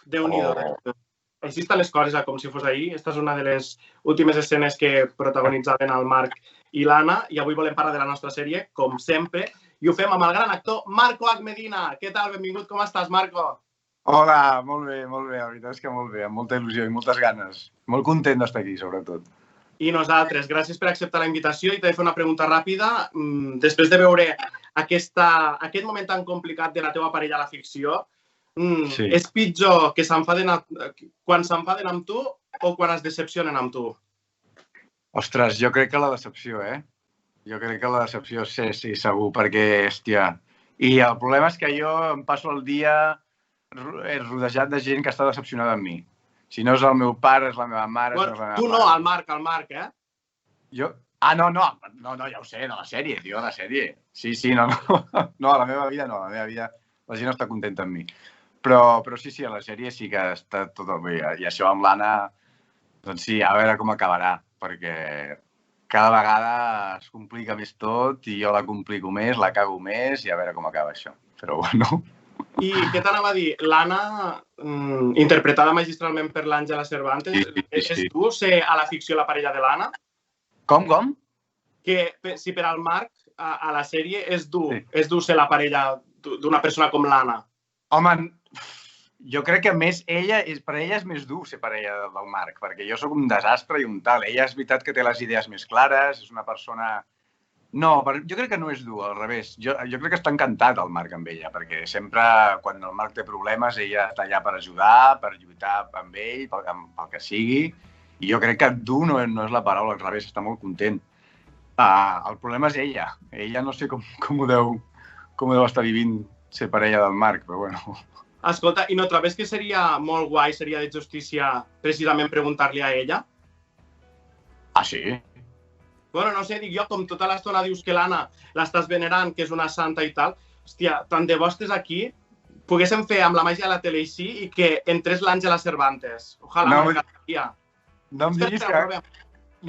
Déu-n'hi-do. Així estan les coses, com si fos ahir. Esta és una de les últimes escenes que protagonitzaven el Marc i l'Anna, i avui volem parlar de la nostra sèrie, com sempre, i ho fem amb el gran actor Marco H. Medina. Què tal? Benvingut, com estàs, Marco? Hola, molt bé, la veritat és que molt bé, amb molta il·lusió i moltes ganes. Molt content d'estar aquí, sobretot. I nosaltres, gràcies per acceptar la invitació, i t'he de fer una pregunta ràpida. Després de veure aquest moment tan complicat de la teva parella a la ficció, és pitjor que quan s'enfaden amb tu o quan es decepcionen amb tu? Ostres, jo crec que la decepció, Jo crec que la decepció, sí, segur, perquè, hòstia... I el problema és que jo em passo el dia rodejat de gent que està decepcionada amb mi. Si no és el meu pare, és la meva mare... Tu no, el Marc, Jo? Ah, no, ja ho sé, de la sèrie, tio, de la sèrie. Sí, no. No, a la meva vida no, a la meva vida la gent està contenta amb mi. Però sí, a la sèrie sí que està tot bé. I això amb l'Anna, doncs sí, a veure com acabarà, perquè cada vegada es complica més tot i jo la complico més, la cago més i a veure com acaba això. Però bueno... I què t'anava a dir? L'Anna, interpretada magistralment per l'Àngela Cervantes, és tu ser a la ficció la parella de l'Anna? Com? Que si per al Marc, a la sèrie, és dur ser la parella d'una persona com l'Anna? Home, jo crec que per ella és més dur ser parella del Marc, perquè jo sóc un desastre i un tal. Ella és veritat que té les idees més clares, és una persona... No, jo crec que no és dur, al revés. Jo crec que està encantat el Marc amb ella, perquè sempre, quan el Marc té problemes, ella està allà per ajudar, per lluitar amb ell, pel que sigui. I jo crec que dur no és la paraula, al revés, està molt content. El problema és ella. Ella no sé com ho deu estar vivint ser parella del Marc, però bueno... Escolta, i no trobes que seria molt guai, seria de justícia, precisament preguntar-li a ella? Ah, sí? Bueno, no sé, dic jo, com tota l'estona dius que l'Anna l'estàs venerant, que és una santa i tal, hòstia, tant de bo estés aquí, poguéssim fer amb la màgia de la tele així i que entrés l'Àngela Cervantes. Ojalà m'agradaria. No em diguis que...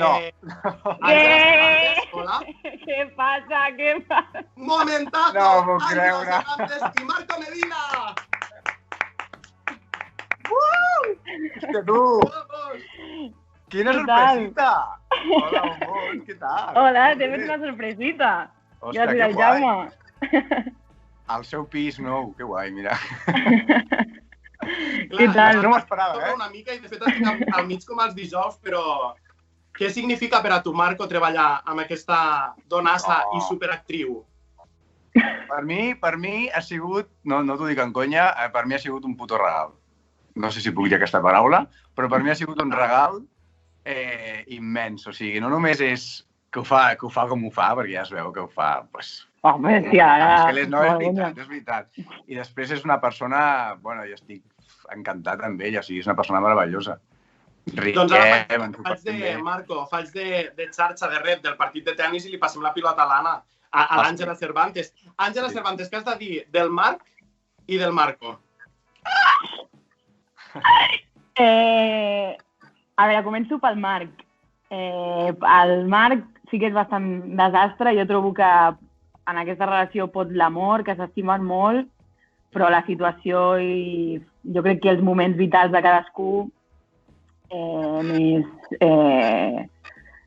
No. Hola. Què passa? Un momentazo! No m'ho creure. Àngela Cervantes i Marco Medina! Hòstia, tu! Quina sorpresita! Hola, amor, què tal? Hola, t'he fet una sorpresita. Ostres, que guai. Al seu pis nou, que guai, mira. Què tal? No m'esperava, Una mica, i de fet estic al mig com els dijous, però què significa per a tu, Marco, treballar amb aquesta donassa i superactriu? Per mi ha sigut, no t'ho dic en conya, per mi ha sigut un puto regal. No sé si puc dir aquesta paraula, però per mi ha sigut un regal immens. O sigui, no només és que ho fa com ho fa, perquè ja es veu que ho fa, doncs... Home, sí, ara... No, és veritat. I després és una persona... Bueno, jo estic encantat amb ella, o sigui, és una persona meravellosa. Doncs ara Marco, faig de xarxa de rep del partit de tennis i li passem la pilota a l'Anna, a l'Àngela Cervantes. Àngela Cervantes, què has de dir del Marc i del Marco? A veure, començo pel Marc. El Marc sí que és bastant desastre. Jo trobo que en aquesta relació pot l'amor, que s'estimen molt, però la situació i jo crec que els moments vitals de cadascú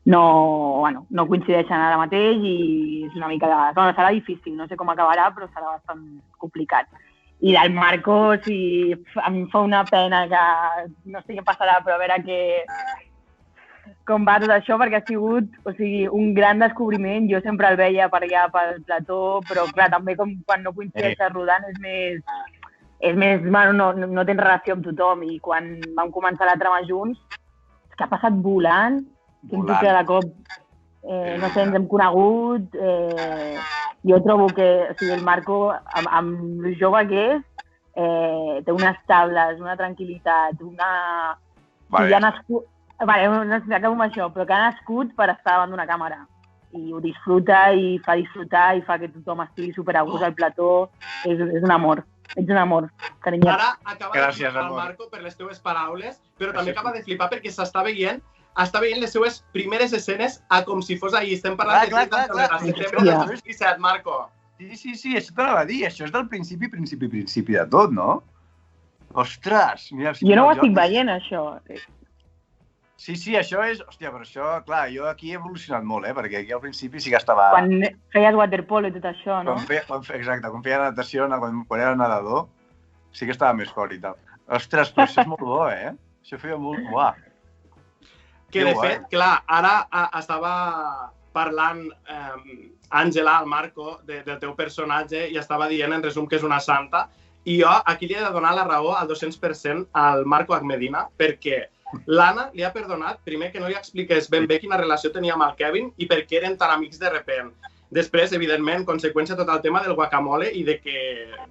no coincideixen ara mateix i és una mica... serà difícil, no sé com acabarà, però serà bastant complicat. I del Marco, em fa una pena que no sé què passarà, però a veure com va tot això, perquè ha sigut un gran descobriment. Jo sempre el veia per allà pel plató, però clar, també quan no coincideixes rodant és més, no tens relació amb tothom, i quan vam començar la trama junts, és que ha passat volant, que de cop, no sé, ens hem conegut, jo trobo que el Marco, amb el jove que és, té unes tables, una tranquil·litat, ja ha nascut, no acabo amb això, però que ha nascut per estar davant d'una càmera, i ho disfruta i fa disfrutar i fa que tothom estigui superagust al plató. És un amor. Ets un amor, carinyet. Ara acaba de flipar el Marco per les teves paraules, però també acaba de flipar perquè s'està veient les seues primeres escenes com si fos ahir. Estem parlant de setembre de 2017, Marco. Sí, això t'anava a dir. Això és del principi de tot, no? Ostres! Jo no ho estic veient, això. Sí, això és... Hòstia, però això, clar, jo aquí he evolucionat molt, perquè aquí al principi sí que estava... Quan feies waterpolo i tot això, no? Exacte, quan feia natació, quan era nedador, sí que estava més fort i tal. Ostres, però això és molt bo, Això feia molt... Uah! Que, de fet, clar, ara estava parlant Àngela, el Marco, del teu personatge, i estava dient, en resum, que és una santa, i jo aquí li he de donar la raó al 200% al Marco Agmedina, perquè l'Anna li ha perdonat, primer, que no li expliqués ben bé quina relació tenia amb el Kevin i per què eren tan amics de repent. Després, evidentment, conseqüència tot el tema del guacamole i de que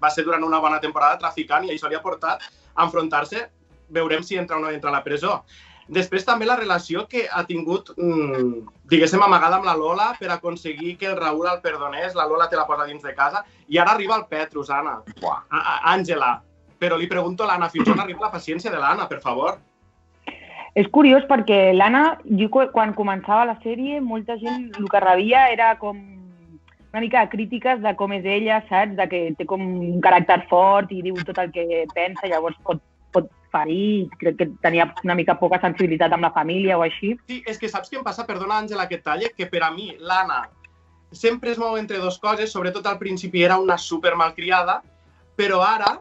va ser durant una bona temporada traficant i això li ha portat a enfrontar-se, veurem si entra o no entra a la presó. Després també la relació que ha tingut, diguéssim, amagada amb la Lola per aconseguir que el Raül el perdonés, la Lola te la posa dins de casa i ara arriba el Petrus, Anna. Àngela, però li pregunto a l'Anna, fins on arriba la paciència de l'Anna, per favor? És curiós perquè l'Anna, jo quan començava la sèrie, molta gent el que rebia era com una mica de crítiques de com és ella, saps? De que té com un caràcter fort i diu tot el que pensa, llavors pot ferir, crec que tenia una mica poca sensibilitat amb la família o així. Sí, és que saps què em passa? Perdona, Àngela, que et talle, que per a mi l'Anna sempre es mou entre dues coses, sobretot al principi era una super malcriada, però ara,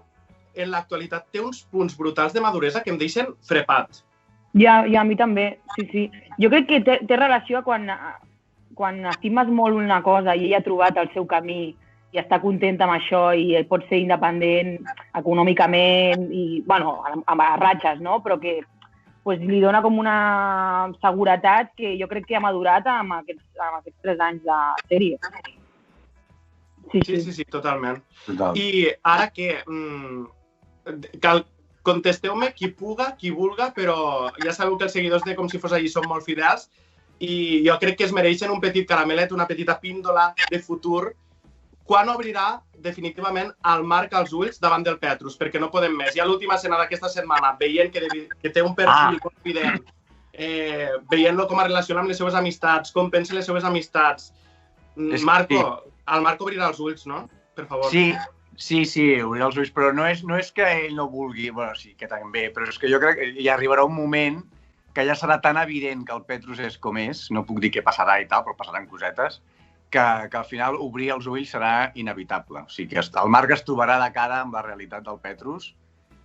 en l'actualitat, té uns punts brutals de maduresa que em deixen frepat. Ja, a mi també, sí. Jo crec que té relació quan estimes molt una cosa i ella ha trobat el seu camí i està contenta amb això i pot ser independent econòmicament i, bueno, amb ratxes, no? Però que li dona com una seguretat que jo crec que ha madurat amb aquests 3 anys de sèrie. Sí, totalment. I ara que contesteu-me qui puga, qui vulga, però ja sabeu que els seguidors de Com si fos allí són molt fidels i jo crec que es mereixen un petit caramelet, una petita píndola de futur. Quan obrirà definitivament el Marc als ulls davant del Petrus? Perquè no podem més. Ja l'última escena d'aquesta setmana, veient que té un perfil confident, veient-lo com es relaciona amb les seves amistats, com pensa les seves amistats. El Marco obrirà els ulls, no? Per favor. Sí, obrirà els ulls, però no és que ell no vulgui, bueno, sí que també, però és que jo crec que hi arribarà un moment que ja serà tan evident que el Petrus és com és, no puc dir què passarà i tal, però passaran cosetes, que al final obrir els ulls serà inevitable. O sigui que el Marc es trobarà de cara amb la realitat del Petrus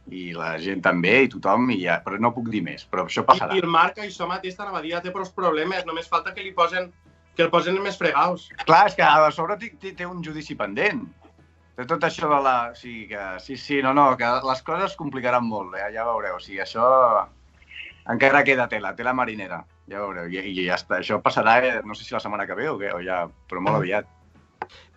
i la gent també i tothom, però no puc dir més, però això passarà. I el Marc, això mateix t'anava a dir, té prou problemes, només falta que el posen més fregaus. Clar, és que a sobre té un judici pendent. De tot això de la... Sí, que les coses es complicaran molt, ja veureu. O sigui, això encara queda tela marinera, ja veureu. I ja està, això passarà, no sé si la setmana que ve o ja, però molt aviat.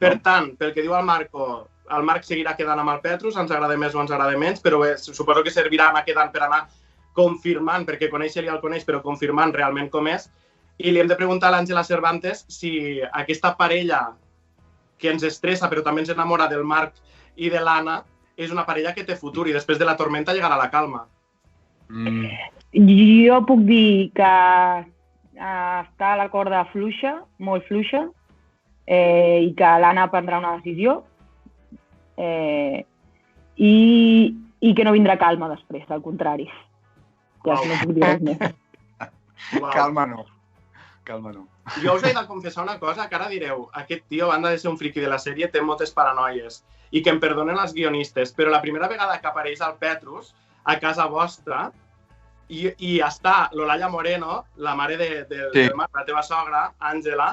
Per tant, pel que diu el Marco, el Marc seguirà quedant amb el Petrus, ens agrada més o ens agrada menys, però suposo que servirà anar quedant per anar confirmant, perquè conèixer ja el coneix, però confirmant realment com és. I li hem de preguntar a l'Àngela Cervantes si aquesta parella que ens estressa però també ens enamora del Marc i de l'Anna és una parella que té futur i després de la tormenta llegarà la calma. Jo puc dir que està la corda fluixa, molt fluixa, i que l'Anna prendrà una decisió i que no vindrà calma després, al contrari. Ja no puc dir res més. Calma no. Jo us he de confessar una cosa, que ara direu, aquest tio, a banda de ser un friqui de la sèrie, té moltes paranoies i que em perdonen els guionistes, però la primera vegada que apareix el Petrus a casa vostra i està l'Olalla Moreno, la mare del Marc, la teva sogra, Àngela,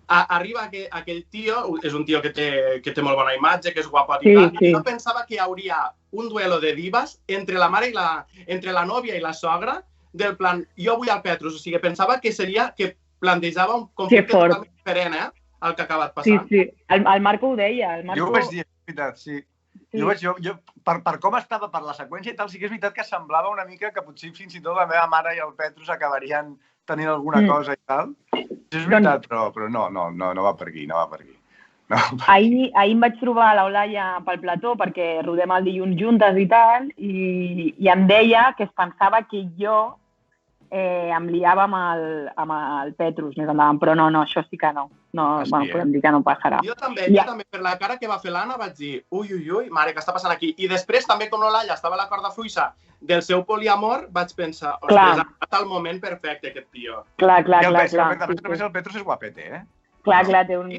arriba aquell tio, és un tio que té molt bona imatge, que és guapot i tal, i jo pensava que hi hauria un duelo de divas entre la mare entre la nòvia i la sogra, del plan, jo vull al Petrus, o sigui, pensava que plantejava un conflicte totalment diferent, al que ha acabat passant. Sí, el Marco ho deia. Jo ho vaig dir, és veritat, sí. Jo, per com estava, per la seqüència i tal, sí que és veritat que semblava una mica que potser fins i tot la meva mare i el Petrus acabarien tenint alguna cosa i tal. És veritat, però no va per aquí, Ahir em vaig trobar a l'Eulàlia pel plató perquè rodem el dilluns juntes i tal, i em deia que es pensava que jo em liava amb el Petrus més endavant, però no, això sí que no. Podem dir que no passarà. Jo també, per la cara que va fer l'Anna, vaig dir, ui, mare, què està passant aquí? I després, també, com l'Olalla estava a la corda fluixa del seu poliamor, vaig pensar, ostres, ha estat el moment perfecte, aquest tio. Clar. El Petrus és guapete, eh? Clar, té un...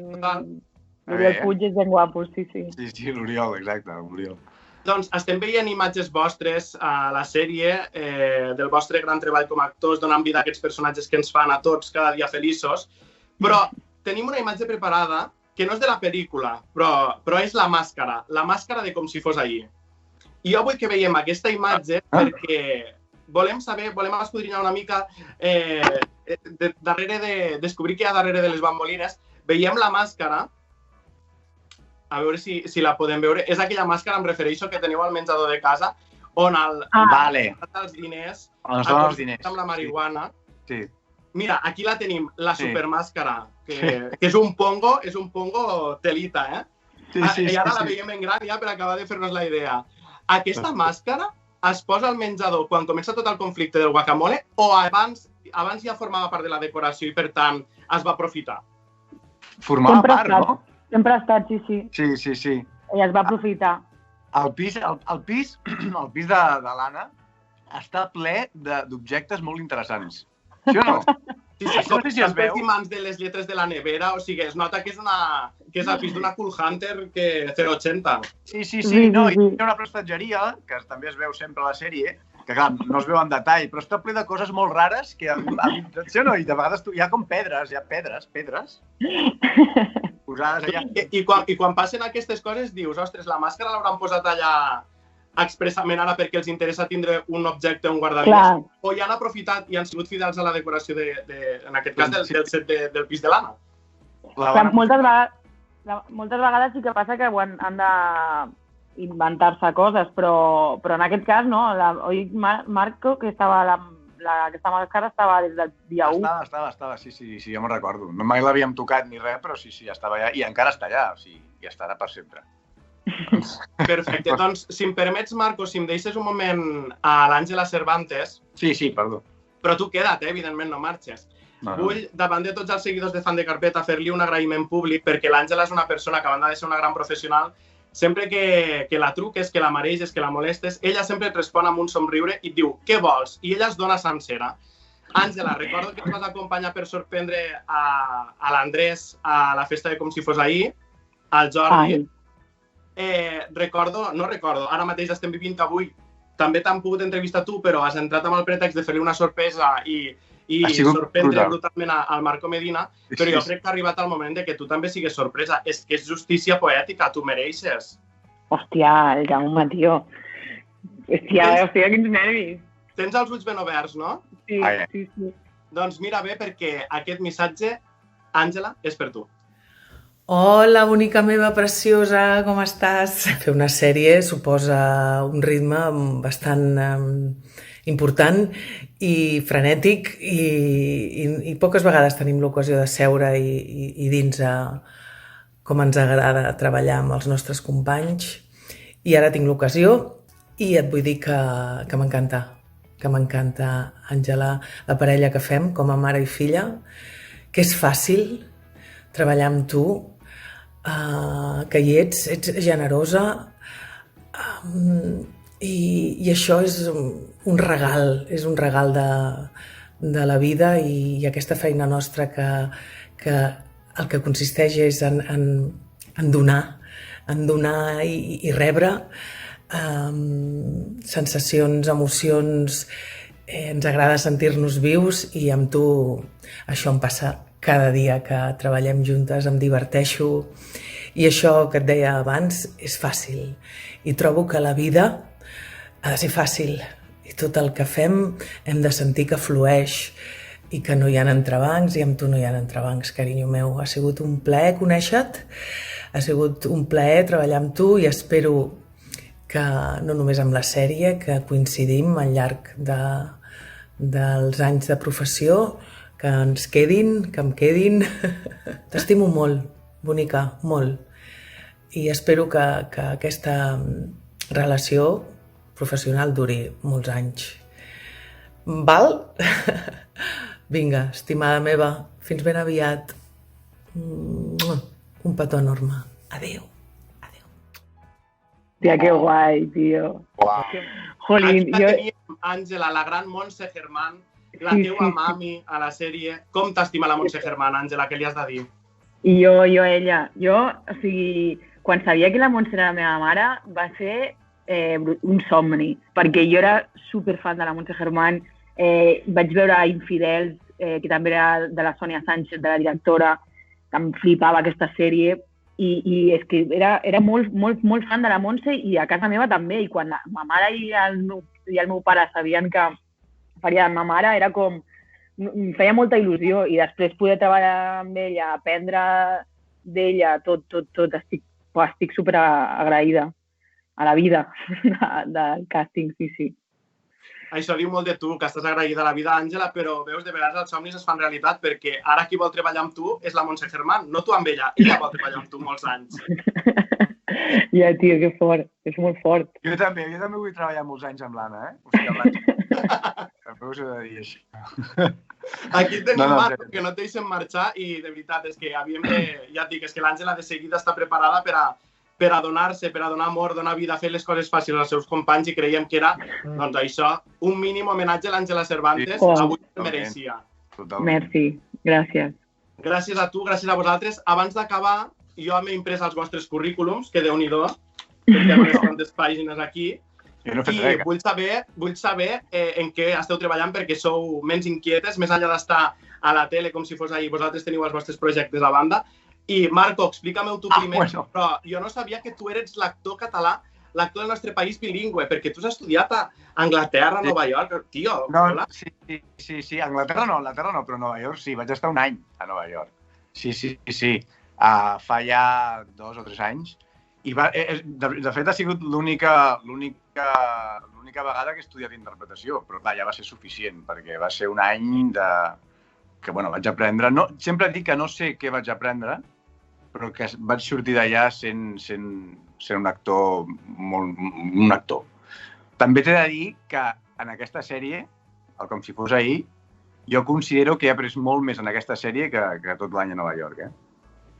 L'Oriol Puig és ben guapo, sí. Sí, l'Oriol, exacte, l'Oriol. Doncs estem veient imatges vostres a la sèrie del vostre gran treball com a actors, donant vida a aquests personatges que ens fan a tots cada dia feliços, però tenim una imatge preparada que no és de la pel·lícula, però és la màscara de Com si fos ahir. I jo vull que veiem aquesta imatge perquè volem escudrinyar una mica descobrir què hi ha darrere de les bambolines. Veiem la màscara, a veure si la podem veure. És aquella màscara, em refereixo, que teniu al menjador de casa, on els diners, amb la marihuana. Sí. Mira, aquí la tenim, la supermàscara, que és un pongo telita, eh? I ara la veiem en gran ja per acabar de fer-nos la idea. Aquesta màscara es posa al menjador quan comença tot el conflicte del guacamole o abans ja formava part de la decoració i, per tant, es va aprofitar? Formava part, no? Sempre ha estat, sí. Sí. I es va aprofitar. El pis de l'Anna està ple d'objectes molt interessants. Sí o no? Sí, són espècimens de les lletres de la nevera, o sigui, es nota que és el pis d'una Cool Hunter 080. Sí, no, i hi ha una prestatgeria, que també es veu sempre a la sèrie, que clar, no es veu en detall, però està ple de coses molt rares que, sí o no? I de vegades hi ha com pedres, posades allà. I quan passen aquestes coses dius, ostres, la màscara l'hauran posat allà expressament ara perquè els interessa tindre un objecte, un guardavides, o ja han aprofitat i han sigut fidels a la decoració, en aquest cas, del set del pis de l'Anna? Moltes vegades sí que passa que han d'inventar-se coses, però en aquest cas no. Oi, Marco, que aquesta màscara estava des del dia 1. Estava, sí, jo me'n recordo. No mai l'havíem tocat ni res, però sí, estava allà i encara està allà, o sigui, i estarà per sempre. Perfecte, doncs, si em permets, Marco, si em deixes un moment a l'Àngela Cervantes... Sí, perdó. Però tu queda't, evidentment, no marxes. Vull, davant de tots els seguidors de Fan de Carpeta, fer-li un agraïment públic perquè l'Àngela és una persona que, a banda de ser una gran professional, sempre que la truques, que la mareges, que la molestes, ella sempre et respon amb un somriure i et diu, què vols? I ella es dona sencera. Àngela, recordo que ens vas acompanyar per sorprendre a l'Andrés a la festa de Com si fos ahir, al Jordi. Ara mateix estem vivint avui, també t'han pogut entrevistar tu, però has entrat amb el pretext de fer-li una sorpresa i sorprendre brutalment al Marco Medina, però jo crec que ha arribat el moment que tu també sigues sorpresa. És que és justícia poètica, tu mereixes. Hòstia, el Jaume, tio. Hòstia, quins nervis. Tens els ulls ben oberts, no? Sí. Doncs mira bé, perquè aquest missatge, Àngela, és per tu. Hola, bonica meva preciosa, com estàs? Fer una sèrie suposa un ritme bastant important i frenètic i poques vegades tenim l'ocasió de seure i dins com ens agrada treballar amb els nostres companys. I ara tinc l'ocasió i et vull dir que m'encanta, Àngela, la parella que fem com a mare i filla, que és fàcil treballar amb tu, que hi ets generosa i això és un regal de la vida i aquesta feina nostra que el que consisteix és en donar i rebre sensacions, emocions. Ens agrada sentir-nos vius i amb tu això em passa cada dia que treballem juntes, em diverteixo i això que et deia abans és fàcil i trobo que la vida ha de ser fàcil i tot el que fem hem de sentir que flueix i que no hi ha entrebancs i amb tu no hi ha entrebancs, carinyo meu. Ha sigut un plaer conèixer-te, ha sigut un plaer treballar amb tu i espero que no només amb la sèrie, que coincidim al llarg dels anys de professió, que em quedin. T'estimo molt, bonica, molt. I espero que aquesta relació professional duri molts anys. Val? Vinga, estimada meva, fins ben aviat. Un petó enorme. Adéu. Tia, que guai, tio. Uau. Jolín, aquí teníem, Àngela, la gran Montse Germán, la teua mami a la sèrie. Com t'estima la Montse Germán, Àngela? Què li has de dir? I jo, ella. Jo, o sigui, quan sabia que la Montse era la meva mare, va ser un somni, perquè jo era superfan de la Montse Germán. Vaig veure Infidels, que també era de la Sònia Sánchez, de la directora, que em flipava aquesta sèrie. I és que era molt fan de la Montse i a casa meva també. I quan ma mare i el meu pare sabien que faria de ma mare, era com... Em feia molta il·lusió. I després poder treballar amb ella, aprendre d'ella, tot. Estic super agraïda a la vida del càsting, sí. Això diu molt de tu, que estàs agraïda a la vida, Àngela, però veus, de vegades els somnis es fan realitat perquè ara qui vol treballar amb tu és la Montse Germán, no tu amb ella. Ella vol treballar amb tu molts anys. Ja, tio, que fort. És molt fort. Jo també vull treballar molts anys amb l'Anna, O sigui, amb l'Àngela. També us he de dir això. Aquí tenim Marco, que no et deixen marxar i, de veritat, és que havíem de... Ja et dic, és que l'Àngela de seguida està preparada per a donar-se, per a donar amor, donar vida, fer les coses fàcils als seus companys i creiem que era, doncs això, un mínim homenatge a l'Àngela Cervantes, avui el mereixia. Merci, gràcies. Gràcies a tu, gràcies a vosaltres. Abans d'acabar, jo m'he imprès els vostres currículums, que Déu-n'hi-do, perquè hi ha unes quantes pàgines aquí, i vull saber en què esteu treballant perquè sou menys inquietes, més enllà d'estar a la tele com si fos ahir, vosaltres teniu els vostres projectes a banda. I, Marco, explica-m'ho tu primer, però jo no sabia que tu eres l'actor català, l'actor del nostre país bilingüe, perquè tu has estudiat a Anglaterra, a Nova York, tio. No, sí, Anglaterra no, però a Nova York sí, vaig estar un any a Nova York. Sí. Fa ja 2 o 3 anys. I de fet ha sigut l'única vegada que he estudiat interpretació, però clar, ja va ser suficient, perquè va ser un any que vaig aprendre. Sempre dic que no sé què vaig aprendre, però que vaig sortir d'allà sent un actor, un actor. També t'he de dir que en aquesta sèrie, el Com si fos ahir, jo considero que he après molt més en aquesta sèrie que tot l'any a Nova York. O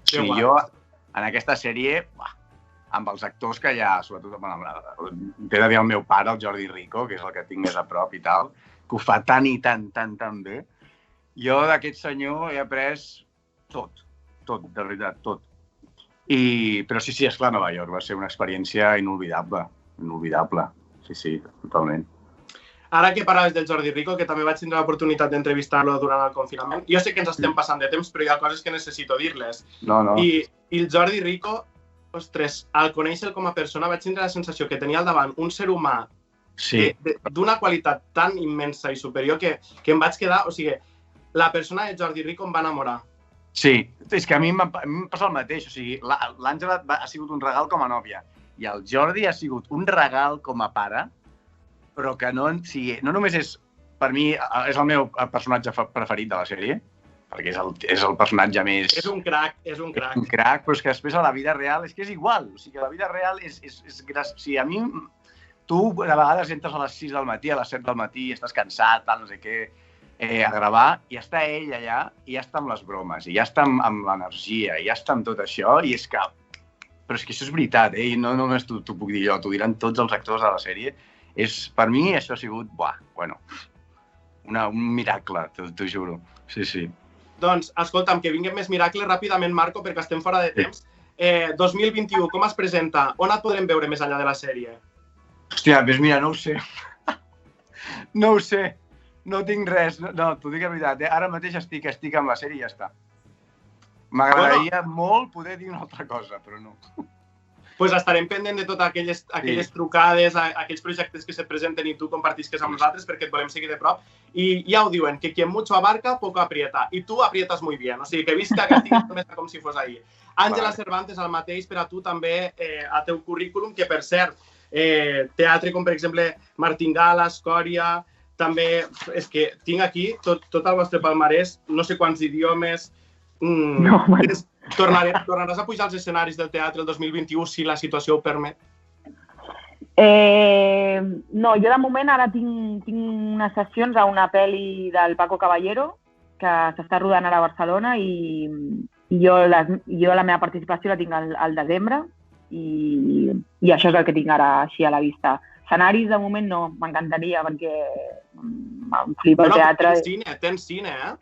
sigui, jo en aquesta sèrie, amb els actors que hi ha, sobretot, t'he de dir el meu pare, el Jordi Rico, que és el que tinc més a prop i tal, que ho fa tan i tan bé. Jo d'aquest senyor he après tot, de veritat, tot. Però sí, esclar, Nova York va ser una experiència inolvidable. Sí, totalment. Ara que parlaves del Jordi Rico, que també vaig tindre l'oportunitat d'entrevistar-lo durant el confinament, jo sé que ens estem passant de temps, però hi ha coses que necessito dir-les. No. I el Jordi Rico, ostres, al conèixer-lo com a persona vaig tindre la sensació que tenia al davant un ser humà d'una qualitat tan immensa i superior que em vaig quedar... O sigui, la persona de Jordi Rico em va enamorar. Sí, és que a mi em passa el mateix. O sigui, l'Àngela ha sigut un regal com a nòvia i el Jordi ha sigut un regal com a pare, però que no només és, per mi, és el meu personatge preferit de la sèrie, perquè és el personatge més... És un crac. Un crac, però és que després a la vida real és que és igual. O sigui, a la vida real és... Si a mi... Tu a vegades entres a les 6 del matí, a les 7 del matí, estàs cansat, tal, no sé què... a gravar, i està ell allà, i ja està amb les bromes, i ja està amb l'energia, i ja està amb tot això, i és que... Però és que això és veritat, i no només t'ho puc dir jo, t'ho diran tots els actors de la sèrie. Per mi això ha sigut, un miracle, t'ho juro. Sí. Doncs, escolta'm, que vinguin més miracles ràpidament, Marco, perquè estem fora de temps. 2021, com es presenta? On et podrem veure més enllà de la sèrie? Hòstia, mira, no ho sé. No ho sé. No tinc res, no, t'ho dic la veritat, Ara mateix estic amb la sèrie i ja està. M'agradaria molt poder dir una altra cosa, però no. Doncs estarem pendent de totes aquelles trucades, aquells projectes que se presenten i tu compartisques amb nosaltres perquè et volem seguir de prop. I ja ho diuen, que quien mucho abarca, poco aprieta. I tu aprietas muy bien, o sigui que visca que estiguis només com si fos ahir. Àngela Cervantes, el mateix per a tu també, al teu currículum, que per cert, teatre com per exemple Martingala, Escòria... També, és que tinc aquí tot el vostre palmarès, no sé quants idiomes. Tornaràs a pujar als escenaris del teatre el 2021 si la situació ho permet? No, jo de moment ara tinc unes sessions a una pel·li del Paco Caballero que s'està rodant ara a Barcelona i jo la meva participació la tinc al desembre i això és el que tinc ara així a la vista. Escenaris de moment no, m'encantaria perquè em flipa el teatre. Tens cine, eh?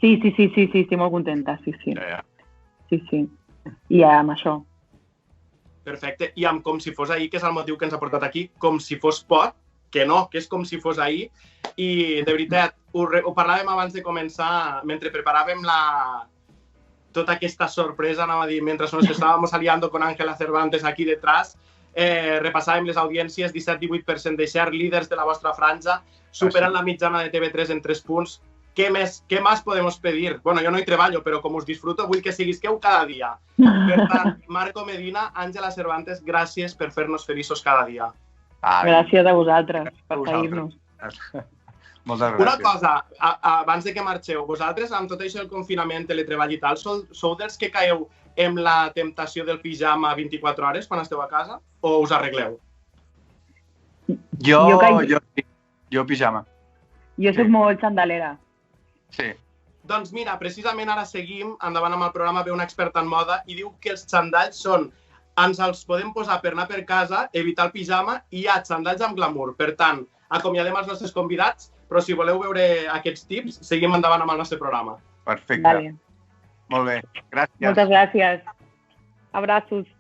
Sí, estic molt contenta, sí. Sí. I amb això. Perfecte. I amb Com si fos ahir, que és el motiu que ens ha portat aquí, com si fos pot, que no, que és com si fos ahir. I, de veritat, ho parlàvem abans de començar, mentre preparàvem tota aquesta sorpresa, anava a dir, mentre nos estábamos aliando con Ángela Cervantes aquí detrás, repassàvem les audiències, 17-18% de share, líders de la vostra franja, superant la mitjana de TV3 en 3 punts. ¿Qué más podemos pedir? Bueno, jo no hi treballo, però com us disfruto, vull que seguisqueu cada dia. Per tant, Marco Medina, Ángela Cervantes, gràcies per fer-nos feliços cada dia. Gràcies a vosaltres per seguir-nos. Moltes gràcies. Una cosa, abans de que marxeu, vosaltres, amb tot això del confinament, teletreball i tal, sou dels que caeu amb la temptació del pijama 24 hores quan esteu a casa o us arregleu? Jo pijama. Jo soc molt xandalera. Sí. Doncs mira, precisament ara seguim, endavant amb el programa, ve una experta en moda i diu que els xandalls ens els podem posar per anar per casa, evitar el pijama i hi ha xandalls amb glamour. Per tant, acomiadem els nostres convidats, però si voleu veure aquests tips, seguim endavant amb el nostre programa. Perfecte. Molt bé. Gràcies. Moltes gràcies. Abraços.